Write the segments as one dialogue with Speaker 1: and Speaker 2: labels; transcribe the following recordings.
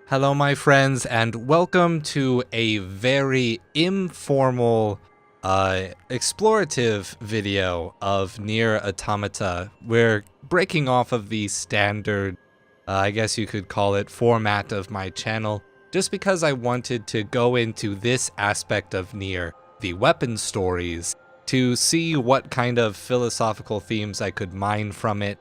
Speaker 1: Hello, my friends, and welcome to a very informal, explorative video of NieR Automata. We're breaking off of the standard, I guess you could call it, format of my channel, just because I wanted to go into this aspect of NieR, the Weapon Stories, to see what kind of philosophical themes I could mine from it.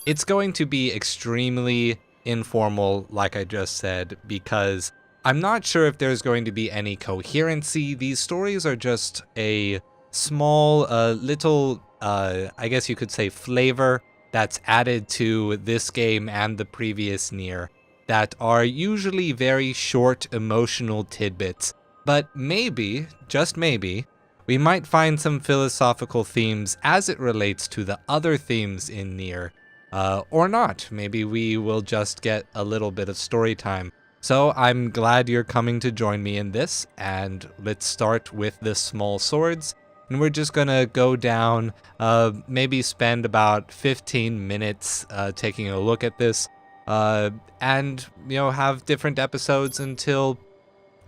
Speaker 1: It's going to be extremely informal, like I just said, because I'm not sure if there's going to be any coherency. These stories are just a small, little, I guess you could say, flavor that's added to this game and the previous NieR that are usually very short emotional tidbits. But maybe, just maybe, we might find some philosophical themes as it relates to the other themes in NieR. Or not. Maybe we will just get a little bit of story time. So I'm glad you're coming to join me in this, and let's start with the small swords. And we're just gonna go down, maybe spend about 15 minutes taking a look at this, and, have different episodes until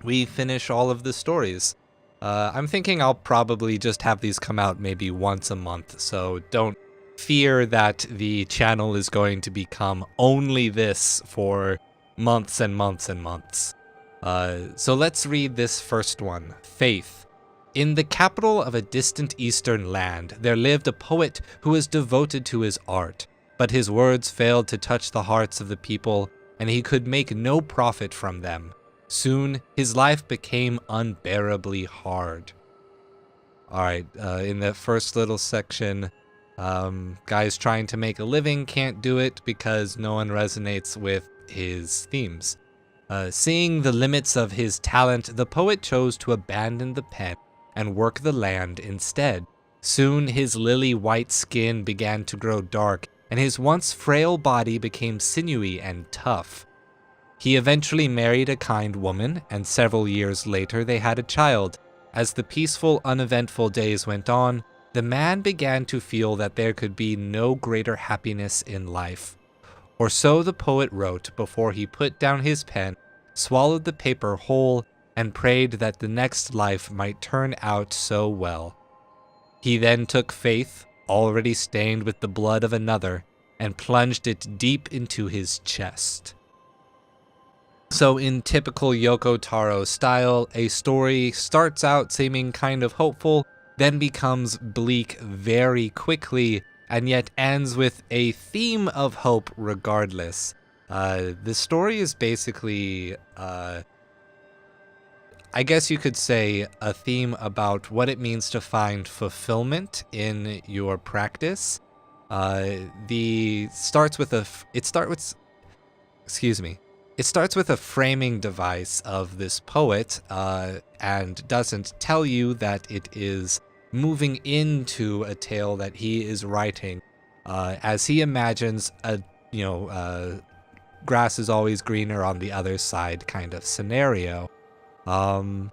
Speaker 1: we finish all of the stories. I'm thinking I'll probably just have these come out maybe once a month, so don't fear that the channel is going to become only this for months and months and months. So let's read this first one. Faith. In the capital of a distant eastern land, there lived a poet who was devoted to his art, but his words failed to touch the hearts of the people, and he could make no profit from them. Soon, his life became unbearably hard. Alright, in the first little section, guys trying to make a living can't do it because no one resonates with his themes. Seeing the limits of his talent, the poet chose to abandon the pen and work the land instead. Soon his lily-white skin began to grow dark, and his once frail body became sinewy and tough. He eventually married a kind woman, and several years later they had a child. As the peaceful, uneventful days went on, the man began to feel that there could be no greater happiness in life. Or so the poet wrote before he put down his pen, swallowed the paper whole, and prayed that the next life might turn out so well. He then took faith, already stained with the blood of another, and plunged it deep into his chest. So in typical Yoko Taro style, a story starts out seeming kind of hopeful, then becomes bleak very quickly, and yet ends with a theme of hope regardless. The story is basically, I guess you could say, a theme about what it means to find fulfillment in your practice. It starts with a framing device of this poet, and doesn't tell you that it is moving into a tale that he is writing, as he imagines grass is always greener on the other side kind of scenario. And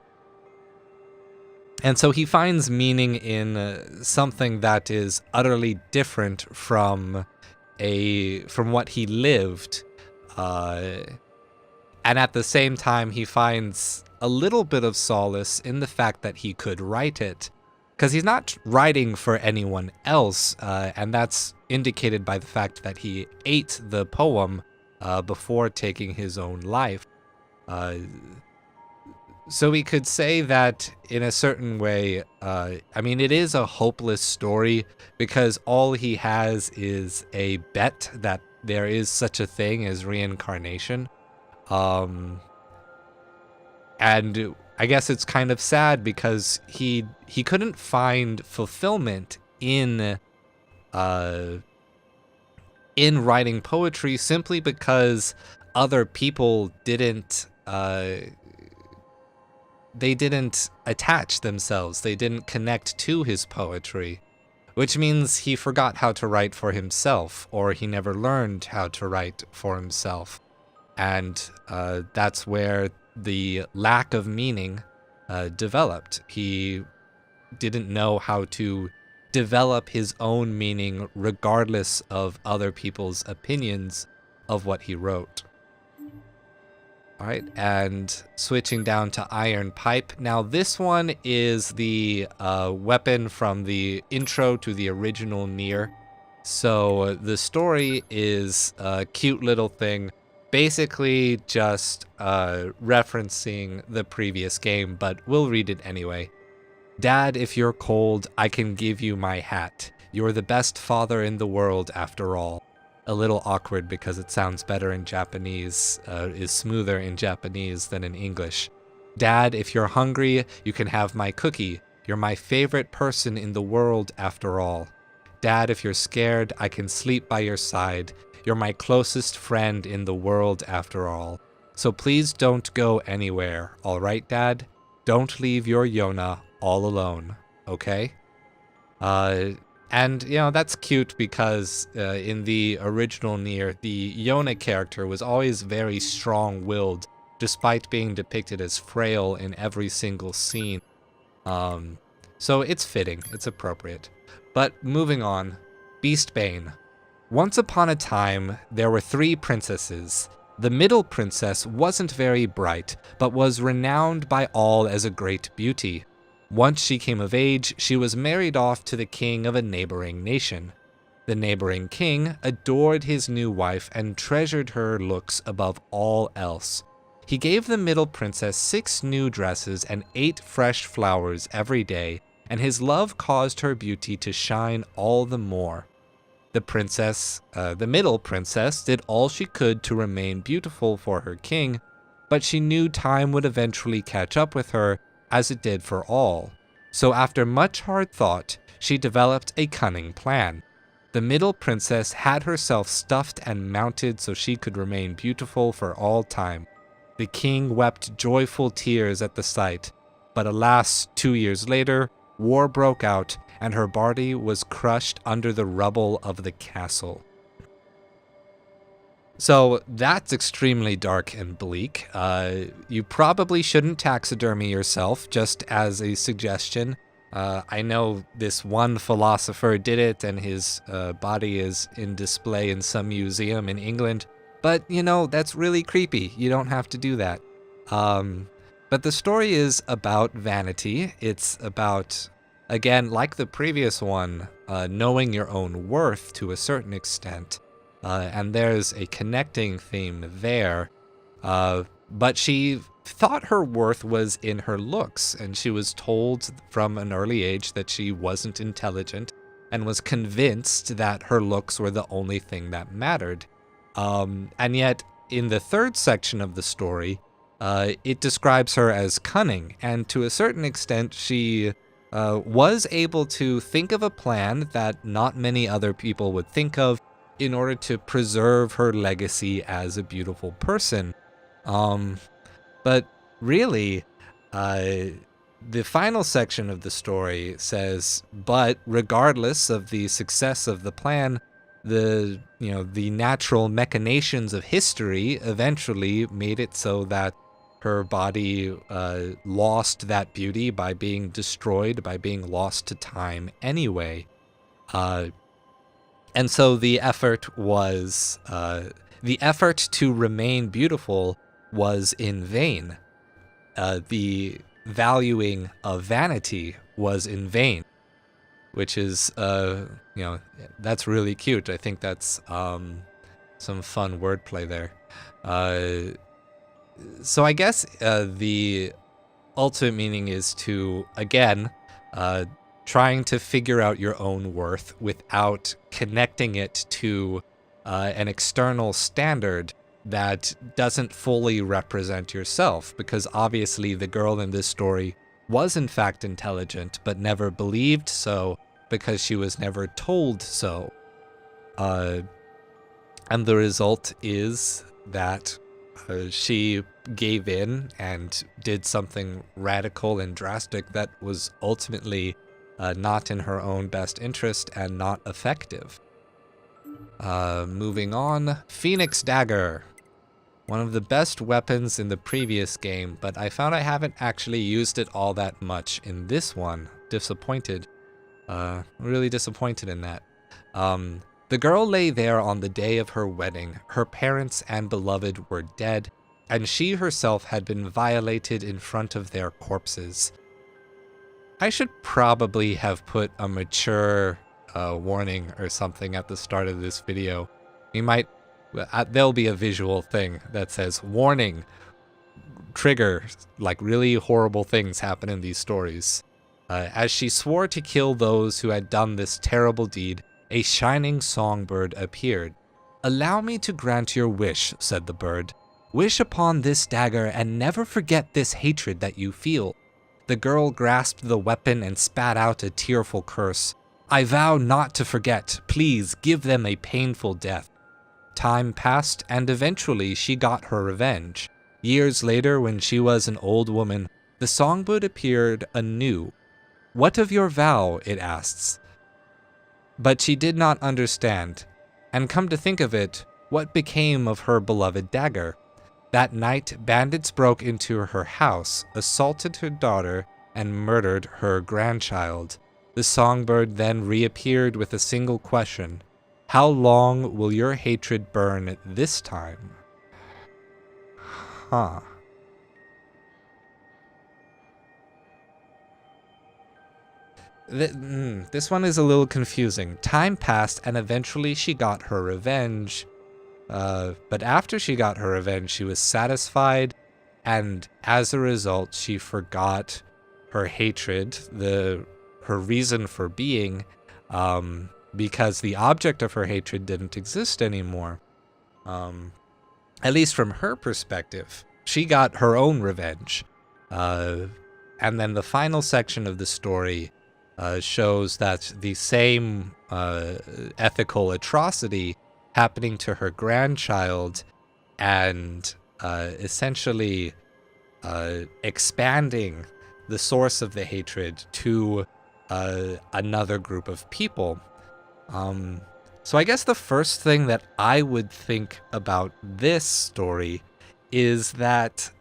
Speaker 1: so he finds meaning in something that is utterly different from what he lived, and at the same time he finds a little bit of solace in the fact that he could write it, because he's not writing for anyone else, and that's indicated by the fact that he ate the poem before taking his own life. So we could say that in a certain way, it is a hopeless story because all he has is a bet that there is such a thing as reincarnation. And I guess it's kind of sad because he couldn't find fulfillment in writing poetry simply because other people didn't attach themselves. They didn't connect to his poetry, which means he forgot how to write for himself, or he never learned how to write for himself. And that's where the lack of meaning developed. He didn't know how to develop his own meaning regardless of other people's opinions of what he wrote. All right, and switching down to Iron Pipe. Now this one is the weapon from the intro to the original NieR. So the story is a cute little thing, basically just referencing the previous game, but we'll read it anyway. Dad, if you're cold, I can give you my hat. You're the best father in the world after all. A little awkward because it sounds better in Japanese, is smoother in Japanese than in English. Dad, if you're hungry, you can have my cookie. You're my favorite person in the world after all. Dad, if you're scared, I can sleep by your side. You're my closest friend in the world after all. So please don't go anywhere, all right, Dad? Don't leave your Yona all alone, okay? And, that's cute because in the original NieR, the Yona character was always very strong-willed, despite being depicted as frail in every single scene. So it's fitting, it's appropriate. But moving on, Beastbane. Once upon a time, there were 3 princesses. The middle princess wasn't very bright, but was renowned by all as a great beauty. Once she came of age, she was married off to the king of a neighboring nation. The neighboring king adored his new wife and treasured her looks above all else. He gave the middle princess 6 new dresses and 8 fresh flowers every day, and his love caused her beauty to shine all the more. The middle princess, did all she could to remain beautiful for her king, but she knew time would eventually catch up with her, as it did for all. So after much hard thought, she developed a cunning plan. The middle princess had herself stuffed and mounted so she could remain beautiful for all time. The king wept joyful tears at the sight, but alas, 2 years later, war broke out, and her body was crushed under the rubble of the castle. So that's extremely dark and bleak. You probably shouldn't taxidermy yourself, just as a suggestion. I know this one philosopher did it, and his body is in display in some museum in England. But, that's really creepy. You don't have to do that. But the story is about Vanity. It's about, again, like the previous one, knowing your own worth to a certain extent. And there's a connecting theme there. But she thought her worth was in her looks, and she was told from an early age that she wasn't intelligent, and was convinced that her looks were the only thing that mattered. And yet, in the 3rd section of the story, it describes her as cunning, and to a certain extent, she was able to think of a plan that not many other people would think of, in order to preserve her legacy as a beautiful person. But really, the final section of the story says, but regardless of the success of the plan, the natural machinations of history eventually made it so that her body lost that beauty by being destroyed, by being lost to time anyway. And so the effort to remain beautiful was in vain. The valuing of vanity was in vain, which is, that's really cute. I think that's some fun wordplay there. So I guess the ultimate meaning is to, again, trying to figure out your own worth without connecting it to an external standard that doesn't fully represent yourself, because obviously the girl in this story was in fact intelligent, but never believed so because she was never told so. And the result is that she gave in and did something radical and drastic that was ultimately not in her own best interest and not effective. Moving on, Phoenix Dagger. One of the best weapons in the previous game, but I found I haven't actually used it all that much in this one. Disappointed. Really disappointed in that. The girl lay there on the day of her wedding. Her parents and beloved were dead. and she herself had been violated in front of their corpses. I should probably have put a mature warning or something at the start of this video. There'll be a visual thing that says, warning, trigger, like really horrible things happen in these stories. As she swore to kill those who had done this terrible deed, a shining songbird appeared. "Allow me to grant your wish," said the bird. "Wish upon this dagger and never forget this hatred that you feel." The girl grasped the weapon and spat out a tearful curse. "I vow not to forget. Please give them a painful death." Time passed, and eventually she got her revenge. Years later, when she was an old woman, the songbird appeared anew. "What of your vow?" it asks. But she did not understand. And come to think of it, what became of her beloved dagger? That night, bandits broke into her house, assaulted her daughter, and murdered her grandchild. The songbird then reappeared with a single question. "How long will your hatred burn this time?" Huh. This one is a little confusing. Time passed, and eventually she got her revenge. But after she got her revenge, she was satisfied, and as a result, she forgot her hatred, her reason for being, because the object of her hatred didn't exist anymore. At least from her perspective. She got her own revenge. And then the final section of the story shows that the same ethical atrocity happening to her grandchild and essentially expanding the source of the hatred to another group of people. So I guess the first thing that I would think about this story is that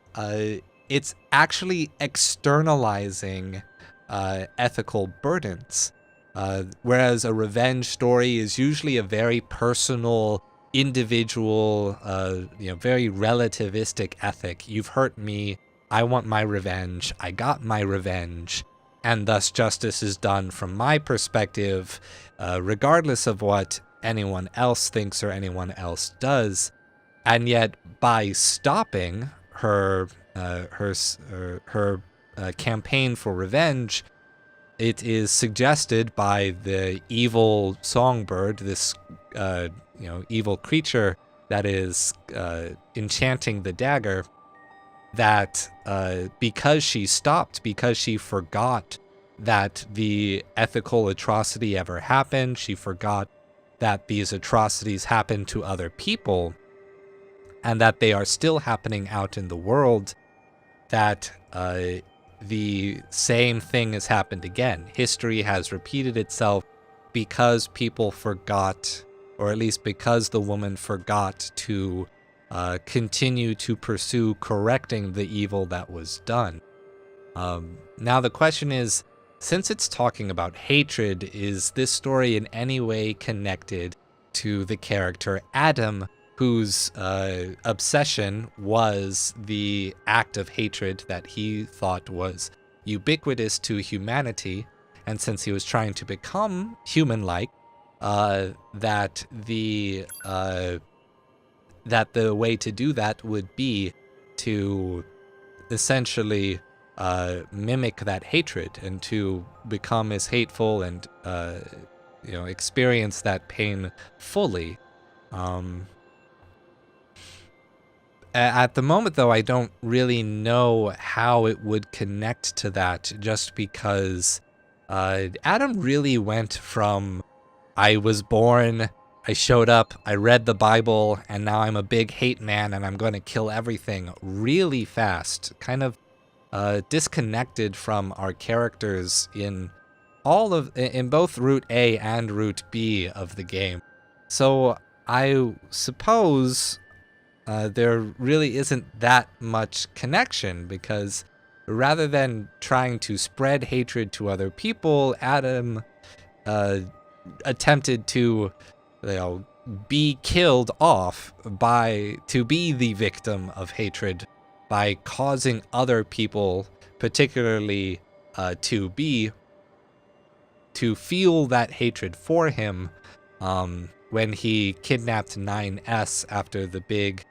Speaker 1: it's actually externalizing ethical burdens. Whereas a revenge story is usually a very personal, individual, very relativistic ethic. You've hurt me, I want my revenge, I got my revenge, and thus justice is done from my perspective, regardless of what anyone else thinks or anyone else does. And yet, by stopping her campaign for revenge, it is suggested by the evil songbird, this evil creature that is enchanting the dagger, that because she stopped, because she forgot that the ethical atrocity ever happened, she forgot that these atrocities happened to other people, and that they are still happening out in the world, that the same thing has happened again. History has repeated itself because people forgot, or at least because the woman forgot to continue to pursue correcting the evil that was done. Now the question is, since it's talking about hatred, is this story in any way connected to the character Adam, whose obsession was the act of hatred that he thought was ubiquitous to humanity, and since he was trying to become human-like, that the way to do that would be to essentially mimic that hatred and to become as hateful and experience that pain fully. At the moment, though, I don't really know how it would connect to that, just because Adam really went from, I was born, I showed up, I read the Bible, and now I'm a big hate man and I'm going to kill everything really fast, kind of disconnected from our characters in both Route A and Route B of the game. So I suppose there really isn't that much connection, because rather than trying to spread hatred to other people, Adam attempted to be killed off to be the victim of hatred by causing other people, particularly to feel that hatred for him when he kidnapped 9S after the big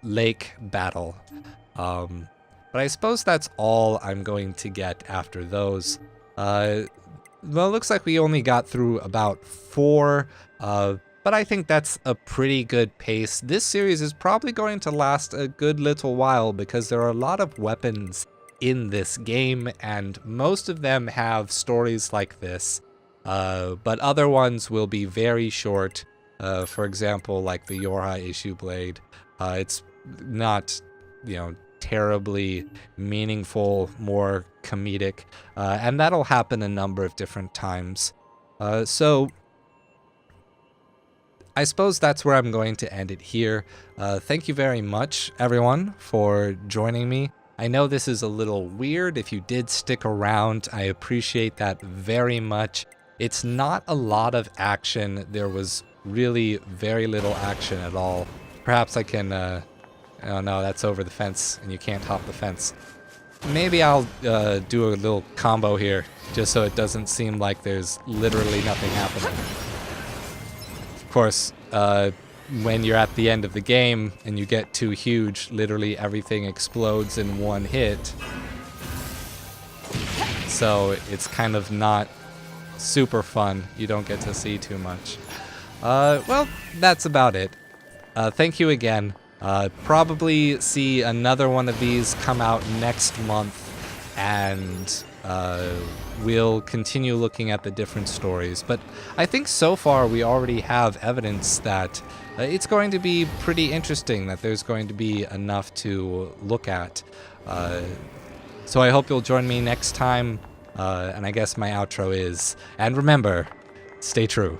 Speaker 1: lake battle. But I suppose that's all I'm going to get after those. Well, it looks like we only got through about 4, but I think that's a pretty good pace. This series is probably going to last a good little while because there are a lot of weapons in this game, and most of them have stories like this, but other ones will be very short. For example, like the Yorha issue blade. It's not, terribly meaningful, more comedic, and that'll happen a number of different times. So I suppose that's where I'm going to end it here. Thank you very much, everyone, for joining me. I know this is a little weird. If you did stick around, I appreciate that very much. It's not a lot of action. There was really very little action at all. Perhaps I can, oh no, that's over the fence and you can't hop the fence. Maybe I'll do a little combo here, just so it doesn't seem like there's literally nothing happening. Of course, when you're at the end of the game and you get too huge, literally everything explodes in one hit. So it's kind of not super fun. You don't get to see too much. Well, that's about it. Thank you again. Probably see another one of these come out next month, and we'll continue looking at the different stories. But I think so far we already have evidence that it's going to be pretty interesting, that there's going to be enough to look at. So I hope you'll join me next time, and I guess my outro is, and remember, stay true.